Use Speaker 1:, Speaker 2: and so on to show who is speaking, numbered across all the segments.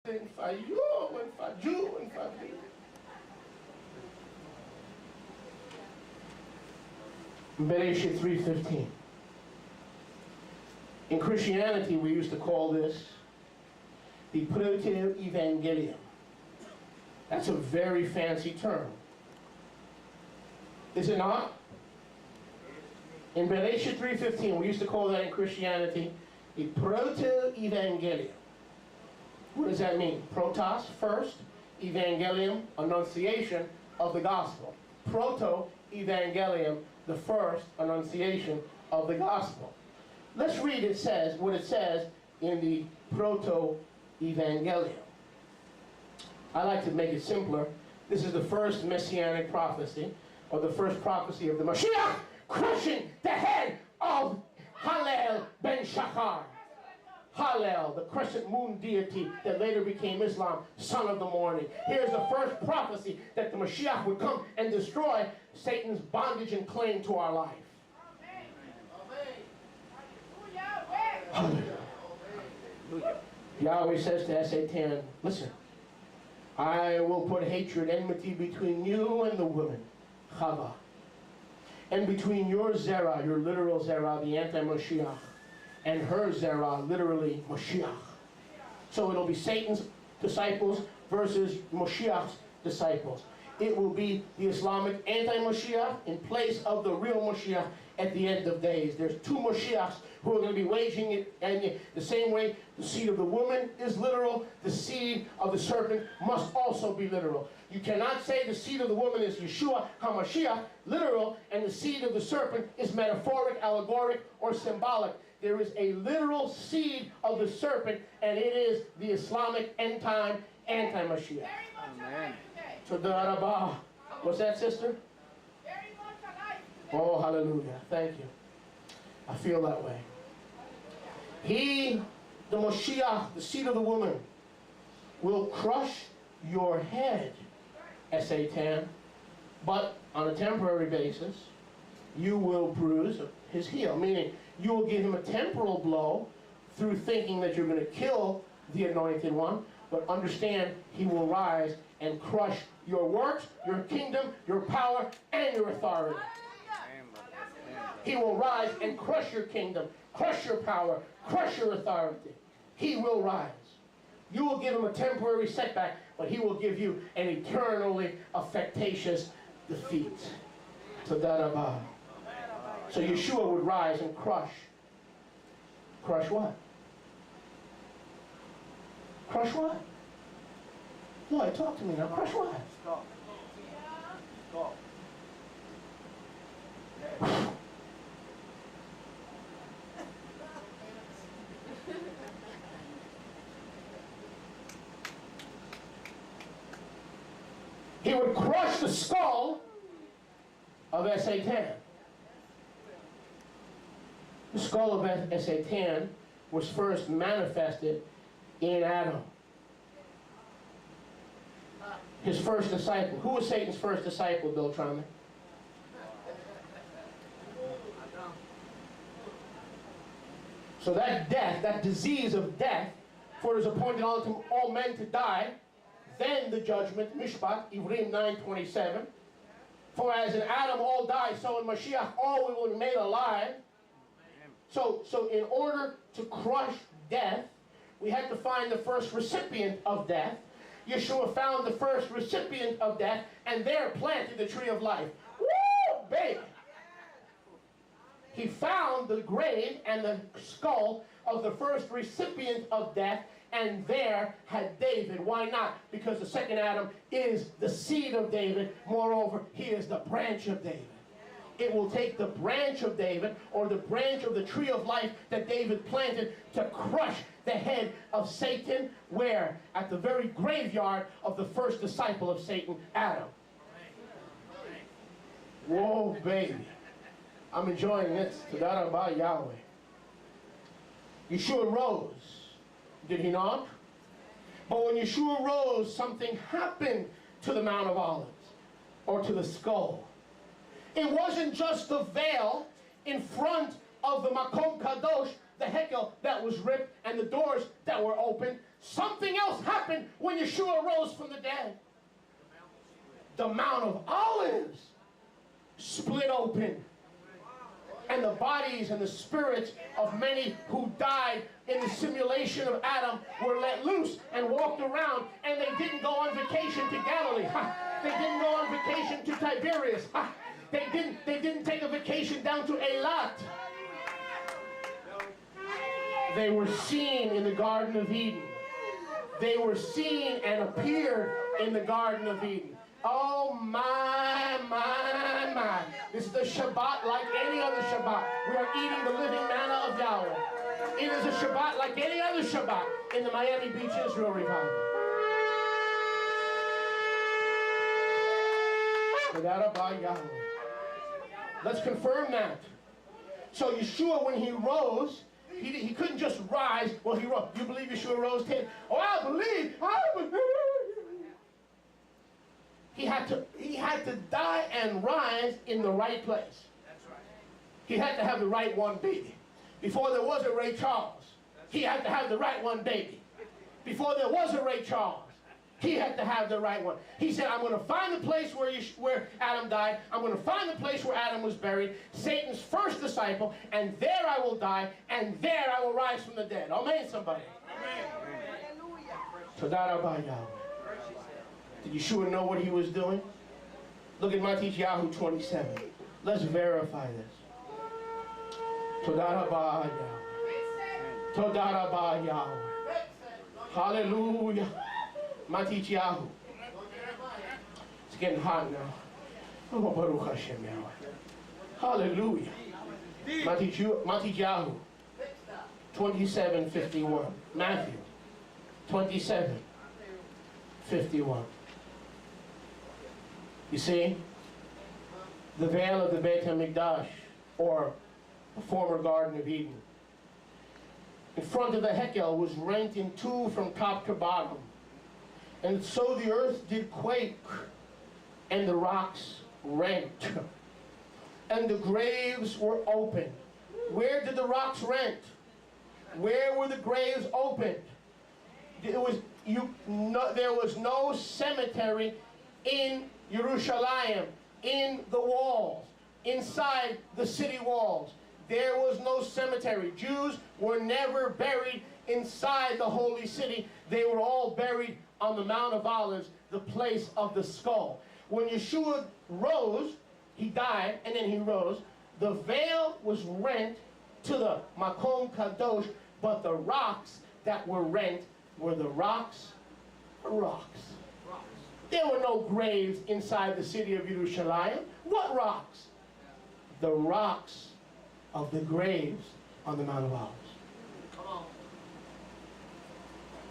Speaker 1: Fayu and Faju and Faju. Bereshit 3:15. In Christianity, we used to call this the Proto Evangelion. That's a very fancy term. Is it not? In Bereshit 3:15, we used to call that in Christianity the Proto Evangelion. What does that mean? Protos, first. Evangelium, annunciation of the gospel. Proto Evangelium, the first annunciation of the gospel. Let's read what it says in the Proto Evangelion. I like to make it simpler. This is the first messianic prophecy, or the first prophecy of the Mashiach, crushing the head of Hallel ben Shachar. Hallel, the crescent moon deity that later became Islam, son of the morning. Here's the first prophecy that the Mashiach would come and destroy Satan's bondage and claim to our life. Hallelujah. Yahweh says to Satan, listen, I will put hatred, enmity between you and the woman, Chava, and between your Zerah, your literal Zerah, the anti-Mashiach, and her Zerah, literally Mashiach. So it'll be Satan's disciples versus Mashiach's disciples. It will be the Islamic anti-Mashiach in place of the real Mashiach at the end of days. There's two Mashiachs who are going to be waging it, and the same way the seed of the woman is literal, the seed of the serpent must also be literal. You cannot say the seed of the woman is Yeshua HaMashiach, literal, and the seed of the serpent is metaphoric, allegoric, or symbolic. There is a literal seed of the serpent, and it is the Islamic end-time anti-Mashiach.
Speaker 2: Amen.
Speaker 1: Toda Rabah. What's that, sister?
Speaker 3: Very much alive.
Speaker 1: Oh, hallelujah. Thank you. I feel that way. He, the Mashiach, the seed of the woman, will crush your head, Satan, but on a temporary basis, you will bruise his heel, meaning you will give him a temporal blow through thinking that you're going to kill the anointed one, but understand he will rise and crush your works, your kingdom, your power, and your authority. He will rise and crush your kingdom, crush your power, crush your authority. He will rise. You will give him a temporary setback, but he will give you an eternally affectatious defeat. Toda Rabah. So Yeshua would rise and crush. Crush what? Crush what? Lloyd, talk to me now. Crush what?
Speaker 2: Stop. Stop.
Speaker 1: He would crush the skull of Satan. The skull of Satan was first manifested in Adam. His first disciple. Who was Satan's first disciple, Bill Truman? So that death, that disease of death, for it is appointed unto all men to die, then the judgment, Mishpat, Ivrim 9:27. For as in Adam all die, so in Mashiach all will be made alive. So in order to crush death, we had to find the first recipient of death. Yeshua found the first recipient of death, and there planted the tree of life. Woo, baby! He found the grave and the skull of the first recipient of death, and there had David. Why not? Because the second Adam is the seed of David. Moreover, he is the branch of David. It will take the branch of David, or the branch of the tree of life that David planted, to crush the head of Satan. Where? At the very graveyard of the first disciple of Satan, Adam. Whoa, baby. I'm enjoying this. Toda Rabah Yahweh. Yeshua rose. Did he not? But when Yeshua rose, something happened to the Mount of Olives, or to the skull. It wasn't just the veil in front of the Makom Kadosh, the Hekel, that was ripped and the doors that were open. Something else happened Yeshua rose from the dead, the Mount of Olives split open. And the bodies and the spirits of many who died in the simulation of Adam were let loose and walked around. And they didn't go on vacation to Galilee. They didn't go on vacation to Tiberias. They didn't take a vacation down to Eilat. They were seen in the Garden of Eden. They were seen and appeared in the Garden of Eden. Oh my, my, my. This is the Shabbat like any other Shabbat. We are eating the living manna of Yahweh. It is a Shabbat like any other Shabbat in the Miami Beach Israel revival. Let's confirm that. So Yeshua, when he rose, he couldn't just rise. Well, he rose. You believe Yeshua rose 10? Oh, I believe. He had to die and rise in the right place.
Speaker 2: That's right.
Speaker 1: He had to have the right one baby. Before there was a Ray Charles, he had to have the right one baby. Before there was a Ray Charles, he had to have the right one. He said, I'm going to find the place where Adam died. I'm going to find the place where Adam was buried, Satan's first disciple, and there I will die, and there I will rise from the dead. Amen, somebody. Amen. Did Yeshua know what he was doing? Look at Matthew 27. Let's verify this. Toda rabba Yahweh. Toda rabba Yahweh. Hallelujah. Matthew. It's getting hot now. Oh, Baruch Hashem Yahweh. Hallelujah. Matthew 27:51. Matthew 27:51. You see, the veil of the Beit HaMikdash, or the former Garden of Eden, in front of the Hekel was rent in two from top to bottom. And so the earth did quake, and the rocks rent, and the graves were opened. Where did the rocks rent? Where were the graves opened? There was no cemetery in Yerushalayim, in the walls, inside the city walls. There was no cemetery. Jews were never buried inside the holy city. They were all buried on the Mount of Olives, the place of the skull. When Yeshua rose, he died and then he rose, the veil was rent to the Makom Kadosh, but the rocks that were rent were the rocks. There were no graves inside the city of Yerushalayim. What rocks? The rocks of the graves on the Mount of Olives.
Speaker 2: Come on.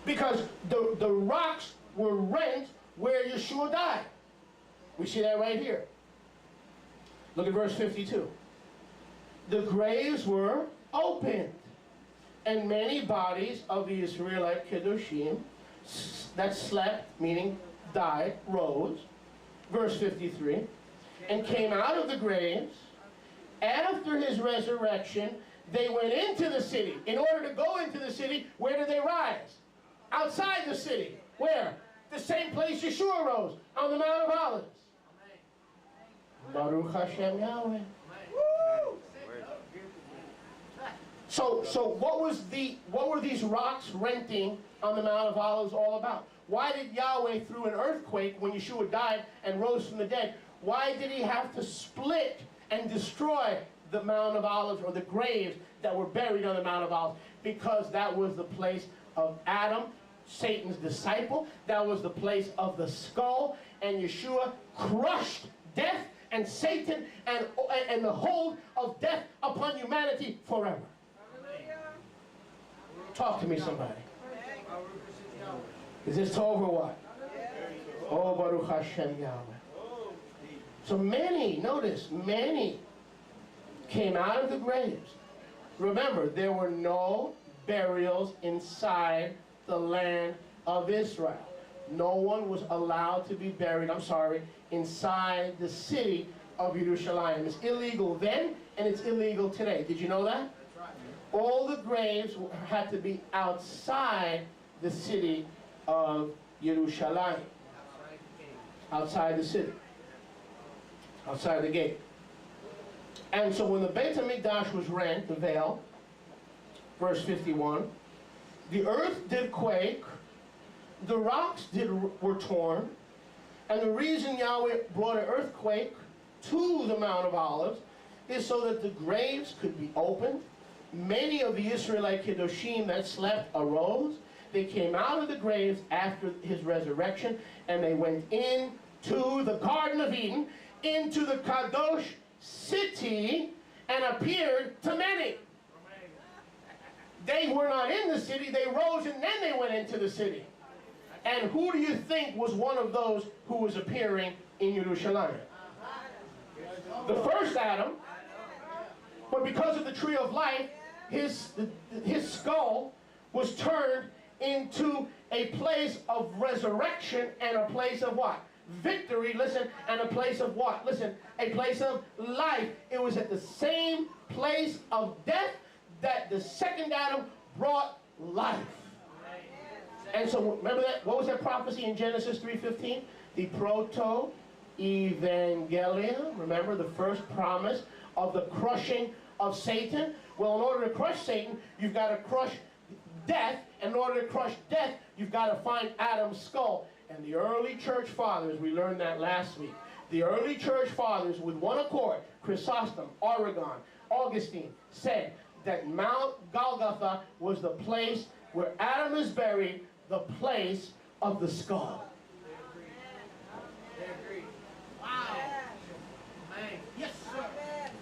Speaker 1: Because the rocks were rent where Yeshua died. We see that right here. Look at verse 52. The graves were opened, and many bodies of the Israelite Kedoshim that slept, meaning died, rose, verse 53, and came out of the graves. After his resurrection, they went into the city. In order to go into the city, where did they rise? Outside the city. Where? The same place Yeshua rose, on the Mount of Olives. Baruch Hashem Yahweh. Woo! So what were these rocks renting on the Mount of Olives all about? Why did Yahweh, through an earthquake, when Yeshua died and rose from the dead, why did he have to split and destroy the Mount of Olives, or the graves that were buried on the Mount of Olives? Because that was the place of Adam, Satan's disciple. That was the place of the skull. And Yeshua crushed death and Satan and the hold of death upon humanity forever. Talk to me, somebody. Is this Tov or what? Oh, Baruch Hashem Yahweh. So many, notice, many came out of the graves. Remember, there were no burials inside the land of Israel. No one was allowed to be buried, inside the city of Yerushalayim. It's illegal then, and it's illegal today. Did you know that?
Speaker 2: That's right.
Speaker 1: All the graves had to be outside the city of Yerushalayim. Outside the city. Outside the gate. And so when the Beit HaMikdash was rent, the veil, verse 51, the earth did quake, the rocks were torn, and the reason Yahweh brought an earthquake to the Mount of Olives is so that the graves could be opened. Many of the Israelite Kedoshim that slept arose. They came out of the graves after his resurrection, and they went into the Garden of Eden, into the Kadosh city, and appeared to many. They were not in the city, they rose and then they went into the city. And who do you think was one of those who was appearing in Yerushalayim? The first Adam, but because of the tree of life, his skull was turned into a place of resurrection and a place of what? Victory, listen, and a place of what? Listen, a place of life. It was at the same place of death that the second Adam brought life. And so remember that, what was that prophecy in Genesis 3:15? The Proto Evangelion. Remember the first promise of the crushing of Satan? Well, in order to crush Satan, you've got to crush death. And in order to crush death, you've got to find Adam's skull. And the early church fathers, we learned that last week, the early church fathers with one accord, Chrysostom, Origen, Augustine, said that Mount Golgotha was the place where Adam is buried, the place of the skull.
Speaker 2: They agree. Wow. Man. Yes, sir.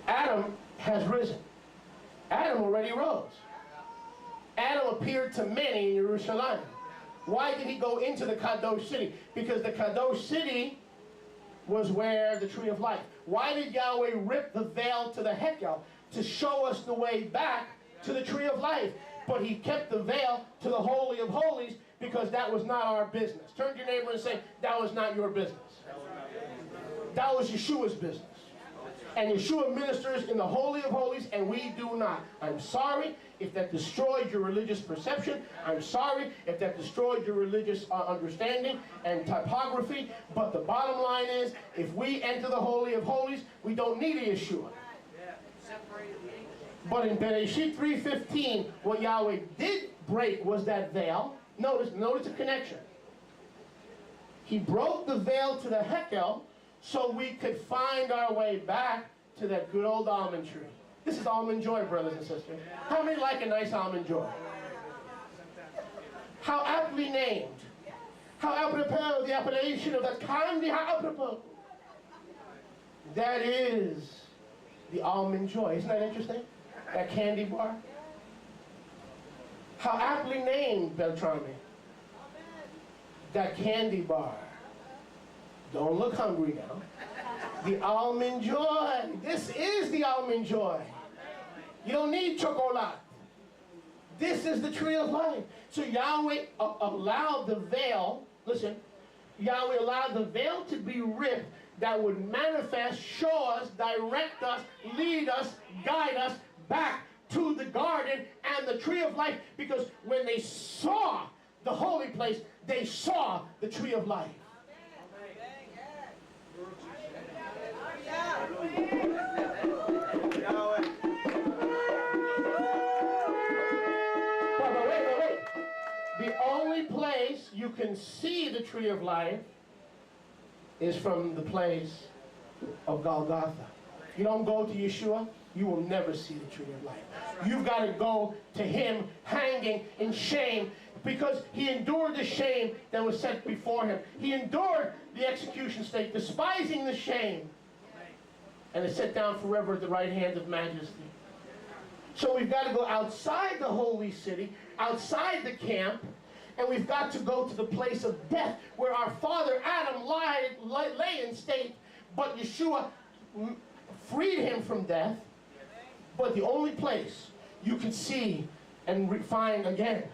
Speaker 1: Adam has risen. Adam already rose. Adam appeared to many in Jerusalem. Why did he go into the Kadosh city? Because the Kadosh city was where the tree of life. Why did Yahweh rip the veil to the Hekel? To show us the way back to the tree of life. But he kept the veil to the Holy of Holies because that was not our business. Turn to your neighbor and say, that was not your business. That was Yeshua's business. And Yeshua ministers in the Holy of Holies, and we do not. I'm sorry if that destroyed your religious perception. I'm sorry if that destroyed your religious understanding and typography. But the bottom line is, if we enter the Holy of Holies, we don't need a Yeshua. But in Bereshit 3:15, what Yahweh did break was that veil. Notice the connection. He broke the veil to the Hekel so we could find our way back to that good old almond tree. This is almond joy, brothers and sisters. How many like a nice almond joy? How aptly named. How apropos the appellation of that candy, how apropos. That is the almond joy. Isn't that interesting? That candy bar. How aptly named, Beltrame. That candy bar. Don't look hungry now. The almond joy. This is the almond joy. You don't need chocolate. This is the tree of life. So Yahweh allowed the veil, listen, Yahweh allowed the veil to be ripped that would manifest, show us, direct us, lead us, guide us back to the garden and the tree of life. Because when they saw the holy place, they saw the tree of life. But wait. The only place you can see the tree of life is from the place of Golgotha. You don't go to Yeshua, you will never see the tree of life. You've got to go to him hanging in shame because he endured the shame that was set before him. He endured the execution stake, despising the shame, and is set down forever at the right hand of majesty. So we've got to go outside the holy city, outside the camp, and we've got to go to the place of death where our father Adam lay in state, but Yeshua freed him from death. But the only place you can see and find again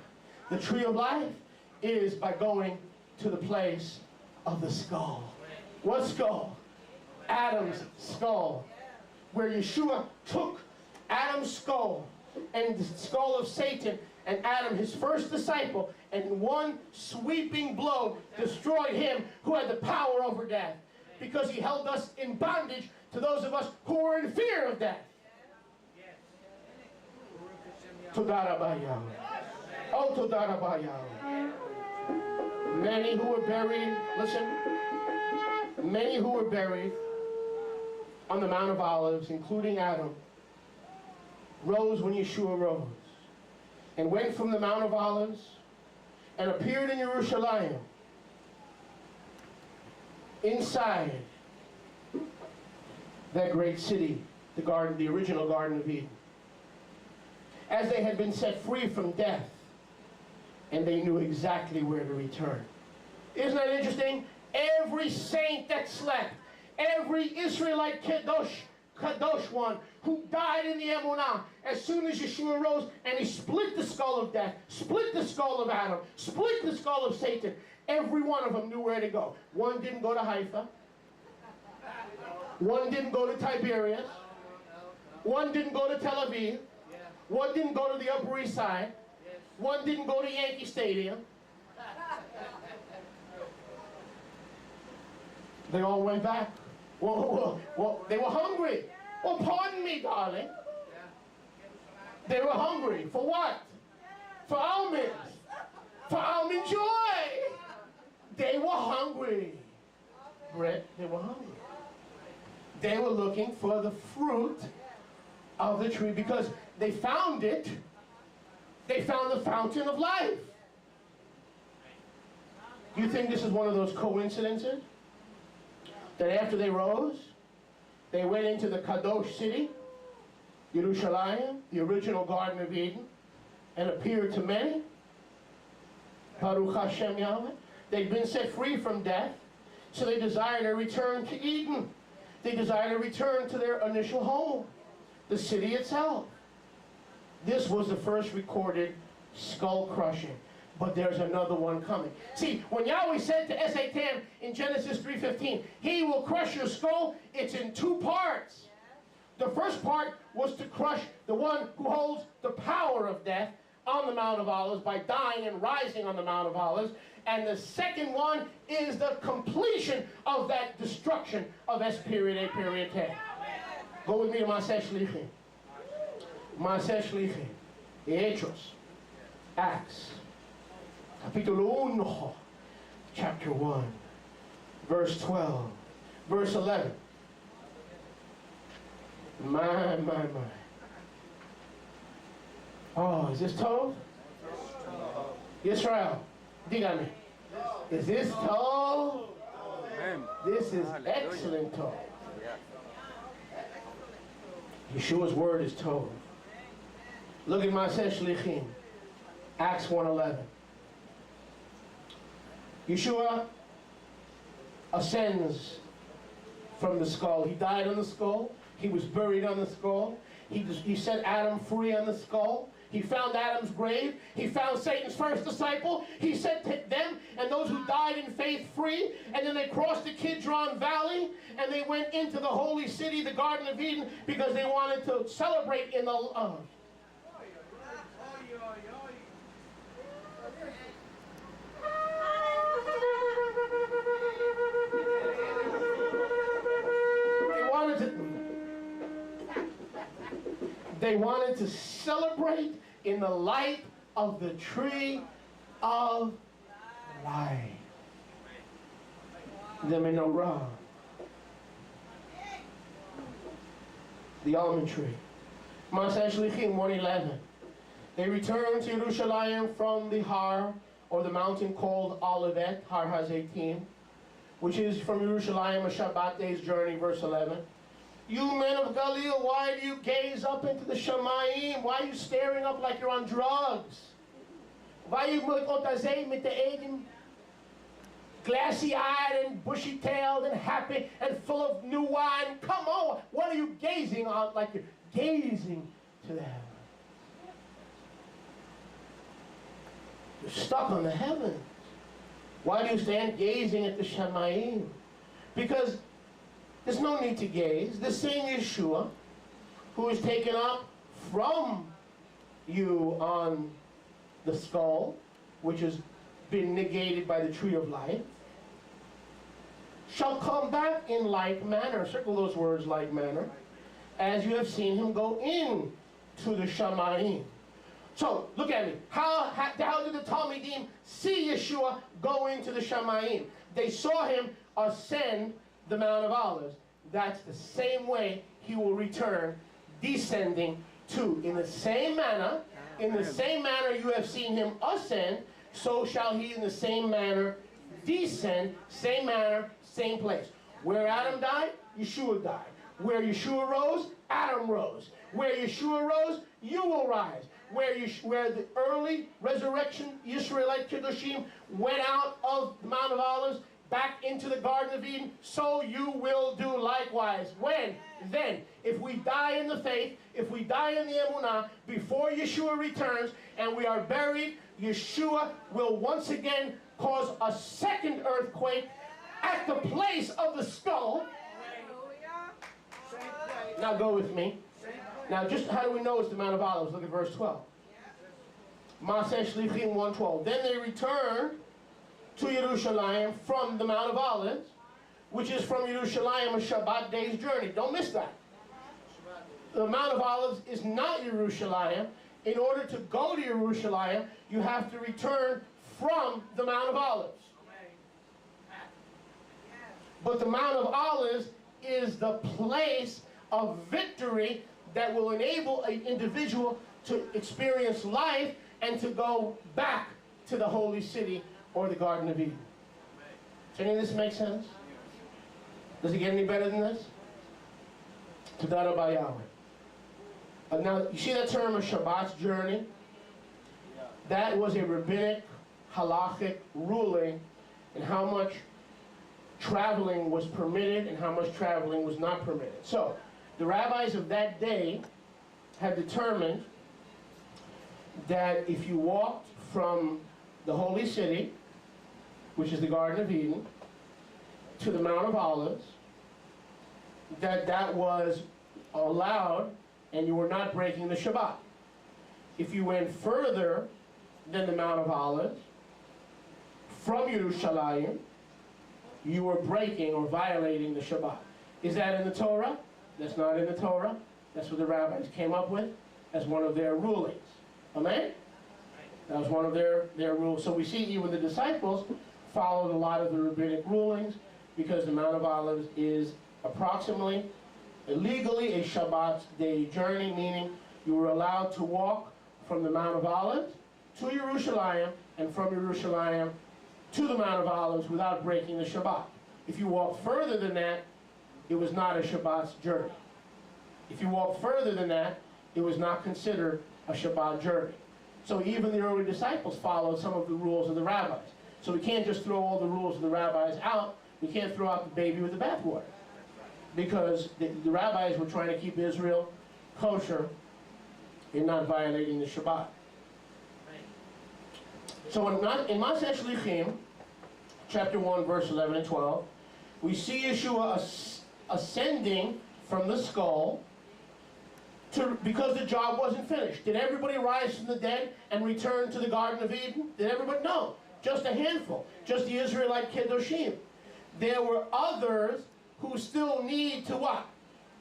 Speaker 1: the tree of life is by going to the place of the skull. What skull? Adam's skull. Where Yeshua took Adam's skull and the skull of Satan and Adam, his first disciple, and in one sweeping blow destroyed him who had the power over death, because he held us in bondage to those of us who were in fear of death. Toda Rabba Yahweh. Oh, Toda Rabba Yahweh. Many who were buried, listen, many who were buried on the Mount of Olives, including Adam, rose when Yeshua rose, and went from the Mount of Olives and appeared in Jerusalem, inside that great city, the garden, the original Garden of Eden, as they had been set free from death, and they knew exactly where to return. Isn't that interesting? Every saint that slept, every Israelite Kadosh one who died in the Emunah, as soon as Yeshua rose and he split the skull of death, split the skull of Adam, split the skull of Satan, every one of them knew where to go. One didn't go to Haifa. One didn't go to Tiberias. One didn't go to Tel Aviv. One didn't go to the Upper East Side. One didn't go to Yankee Stadium. They all went back. Well, they were hungry. Well, pardon me, darling. They were hungry. For what? For almonds. For almond joy. They were hungry. Brett, they were hungry. They were looking for the fruit of the tree because they found it. They found the fountain of life. You think this is one of those coincidences? That after they rose, they went into the Kadosh city, Yerushalayim, the original Garden of Eden, and appeared to many. Baruch Hashem Yahweh. They'd been set free from death, so they desired a return to Eden. They desired a return to their initial home, the city itself. This was the first recorded skull crushing. But there's another one coming. See, when Yahweh said to Satan in Genesis 3:15, he will crush your skull, it's in two parts. The first part was to crush the one who holds the power of death on the Mount of Olives by dying and rising on the Mount of Olives. And the second one is the completion of that destruction of S period, A period, T. Go with me to Maaseh Shlichim. Maaseh Shlichim. Hechos. Acts. Capítulo 1, chapter 1, verse 12, verse 11. My. Oh, is this Tov? Yisrael, dígame. Is this Tov? This is excellent Tov. Yeshua's word is Tov. Look at Maaseh Shlichim, Acts 1:11. Yeshua ascends from the skull. He died on the skull. He was buried on the skull. He set Adam free on the skull. He found Adam's grave. He found Satan's first disciple. He set them and those who died in faith free. And then they crossed the Kidron Valley and they went into the holy city, the Garden of Eden, because they wanted to celebrate in the... They wanted to celebrate in the light of the tree of life. The menorah. The almond tree. Maaseh Shlichim 1:11. They returned to Yerushalayim from the Har, or the mountain called Olivet, Har Hazeitim, which is from Yerushalayim, a Shabbat day's journey, verse 11. You men of Galilee, why do you gaze up into the Shamayim? Why are you staring up like you're on drugs? Why are you mit the Eden? Glassy-eyed and bushy-tailed and happy and full of new wine? Come on, what are you gazing on like you're gazing to the heavens? You're stuck on the heavens. Why do you stand gazing at the Shamayim? Because there's no need to gaze. The same Yeshua, who is taken up from you on the skull, which has been negated by the tree of life, shall come back in like manner. Circle those words, like manner. As you have seen him go in to the Shamayim. So, look at me. How did the Talmidim see Yeshua go into the Shamayim? They saw him ascend the Mount of Olives. That's the same way he will return, descending to. In the same manner you have seen him ascend, so shall he in the same manner descend. Same manner, same place. Where Adam died, Yeshua died. Where Yeshua rose, Adam rose. Where Yeshua rose, you will rise. Where the early resurrection Israelite Kiddushim went out of the Mount of Olives back into the Garden of Eden, so you will do likewise. When? Then. If we die in the faith, if we die in the Emunah, before Yeshua returns, and we are buried, Yeshua will once again cause a second earthquake at the place of the skull. Now go with me. Now just how do we know it's the Mount of Olives? Look at verse 12. Maaseh Shlichim 1:12. Then they returned to Yerushalayim from the Mount of Olives, which is from Yerushalayim a Shabbat day's journey. Don't miss that. The Mount of Olives is not Yerushalayim. In order to go to Yerushalayim, you have to return from the Mount of Olives. But the Mount of Olives is the place of victory that will enable an individual to experience life and to go back to the holy city or the Garden of Eden. Does any of this make sense? Does it get any better than this? Todah Rabba Yahweh. Now, you see that term of Shabbat's journey? That was a rabbinic, halachic ruling in how much traveling was permitted and how much traveling was not permitted. So, the rabbis of that day had determined that if you walked from the holy city, which is the Garden of Eden, to the Mount of Olives, that was allowed and you were not breaking the Shabbat. If you went further than the Mount of Olives, from Yerushalayim, you were breaking or violating the Shabbat. Is that in the Torah? That's not in the Torah. That's what the rabbis came up with as one of their rulings. Amen? That was one of their rules. So we see even the disciples followed a lot of the rabbinic rulings because the Mount of Olives is approximately, illegally, a Shabbat day journey, meaning you were allowed to walk from the Mount of Olives to Yerushalayim and from Yerushalayim to the Mount of Olives without breaking the Shabbat. If you walk further than that, it was not a Shabbat journey. If you walk further than that, it was not considered a Shabbat journey. So even the early disciples followed some of the rules of the rabbis. So we can't just throw all the rules of the rabbis out. We can't throw out the baby with the bathwater. Because the rabbis were trying to keep Israel kosher in not violating the Shabbat. So in Maaseh Shlichim, chapter 1, verse 11 and 12, we see Yeshua ascending from the skull because the job wasn't finished. Did everybody rise from the dead and return to the Garden of Eden? Did everybody? No. Just a handful. Just the Israelite Kiddushim. There were others who still need to what?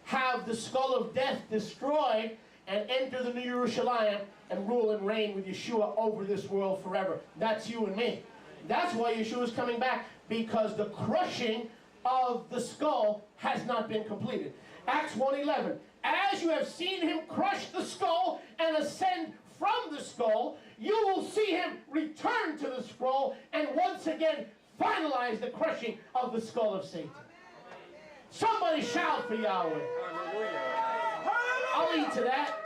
Speaker 1: Have the skull of death destroyed and enter the New Yerushalayim and rule and reign with Yeshua over this world forever. That's you and me. That's why Yeshua is coming back, because the crushing of the skull has not been completed. Acts 1:11. As you have seen him crush the skull and ascend from the skull, you will see him return to the scroll and once again finalize the crushing of the skull of Satan. Somebody shout for Yahweh. I'll eat to that.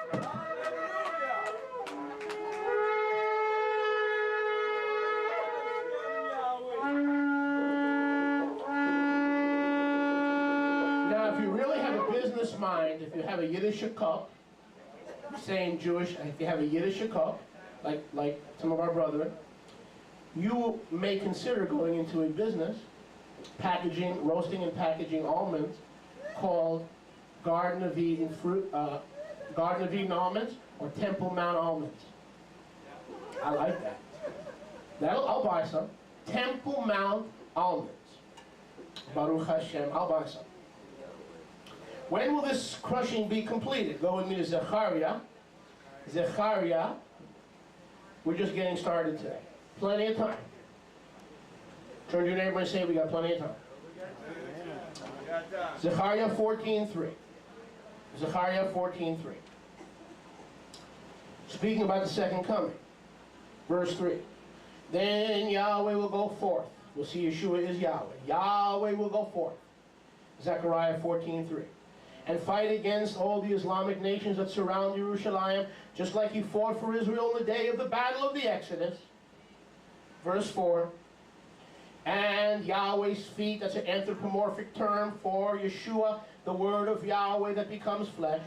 Speaker 1: Now, if you really have a business mind, if you have a Yiddish cup, saying Jewish, if you have a Yiddish cup, like some of our brethren, you may consider going into a business roasting and packaging almonds called Garden of Eden Garden of Eden almonds or Temple Mount almonds. I like that. I'll buy some. Temple Mount almonds. Baruch Hashem, I'll buy some. When will this crushing be completed? Go with me to Zechariah. Zechariah. We're just getting started today. Plenty of time. Turn to your neighbor and say, we got plenty of time. Zechariah 14:3. Zechariah 14:3. Speaking about the second coming. Verse 3. Then Yahweh will go forth. We'll see Yeshua is Yahweh. Yahweh will go forth. Zechariah 14:3. And fight against all the Islamic nations that surround Jerusalem, just like he fought for Israel in the day of the battle of the Exodus. Verse 4. And Yahweh's feet, that's an anthropomorphic term for Yeshua, the word of Yahweh that becomes flesh.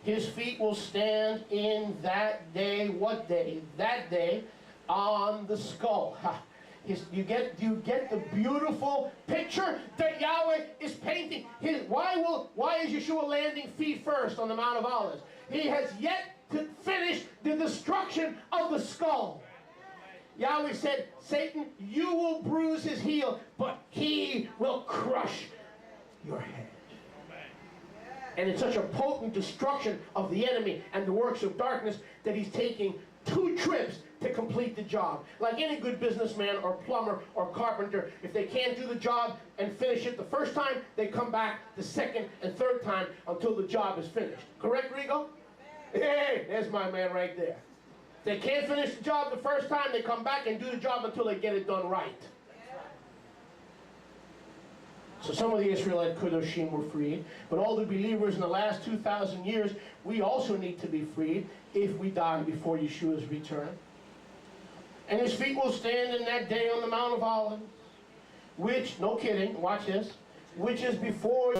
Speaker 1: His feet will stand in that day. What day? That day on the skull. You get the beautiful picture that Yahweh is painting. Why is Yeshua landing feet first on the Mount of Olives? He has yet to finish the destruction of the skull. Yahweh said, Satan, you will bruise his heel, but he will crush your head. And it's such a potent destruction of the enemy and the works of darkness that he's taking 2 trips to complete the job. Like any good businessman or plumber or carpenter, if they can't do the job and finish it the first time, they come back the second and third time until the job is finished. Correct, Rigo? Hey, there's my man right there. If they can't finish the job the first time, they come back and do the job until they get it done right. So some of the Israelite Kedoshim were freed, but all the believers in the last 2,000 years, we also need to be freed if we die before Yeshua's return. And his feet will stand in that day on the Mount of Olives, which, no kidding, watch this, which is before